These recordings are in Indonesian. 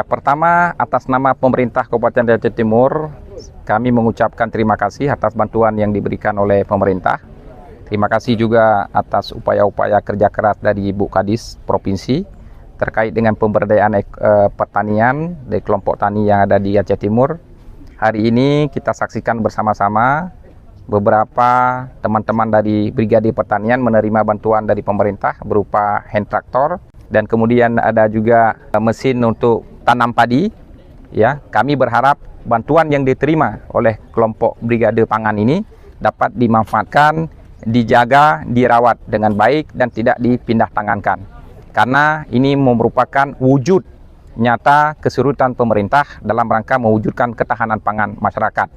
Pertama, atas nama pemerintah Kabupaten Aceh Timur, kami mengucapkan terima kasih atas bantuan yang diberikan oleh pemerintah. Terima kasih juga atas upaya-upaya kerja keras dari Ibu Kadis Provinsi terkait dengan pemberdayaan pertanian dari kelompok tani yang ada di Aceh Timur. Hari ini kita saksikan bersama-sama beberapa teman-teman dari Brigade Pertanian menerima bantuan dari pemerintah berupa hand traktor dan kemudian ada juga mesin untuk tanam padi. Ya, kami berharap bantuan yang diterima oleh kelompok Brigade Pangan ini dapat dimanfaatkan, dijaga, dirawat dengan baik dan tidak dipindah tangankan. Karena ini merupakan wujud nyata kesurutan pemerintah dalam rangka mewujudkan ketahanan pangan masyarakat,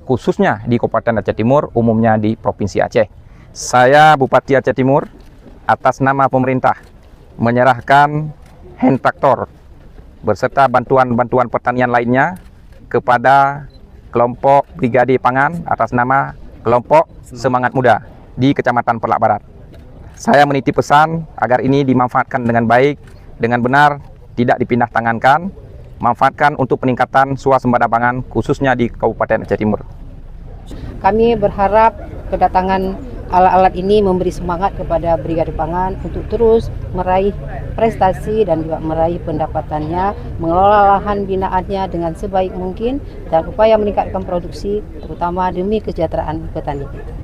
khususnya di Kabupaten Aceh Timur, umumnya di Provinsi Aceh. Saya Bupati Aceh Timur atas nama pemerintah menyerahkan hand traktor beserta bantuan-bantuan pertanian lainnya kepada kelompok Brigade Pangan atas nama kelompok Semangat Muda di Kecamatan Perlak Barat. Saya menitip pesan agar ini dimanfaatkan dengan baik, dengan benar, tidak dipindah tangankan, manfaatkan untuk peningkatan swasembada pangan khususnya di Kabupaten Aceh Timur. Kami berharap kedatangan alat-alat ini memberi semangat kepada Brigade Pangan untuk terus meraih prestasi dan juga meraih pendapatannya, mengelola lahan binaannya dengan sebaik mungkin dan upaya meningkatkan produksi terutama demi kesejahteraan petani kita.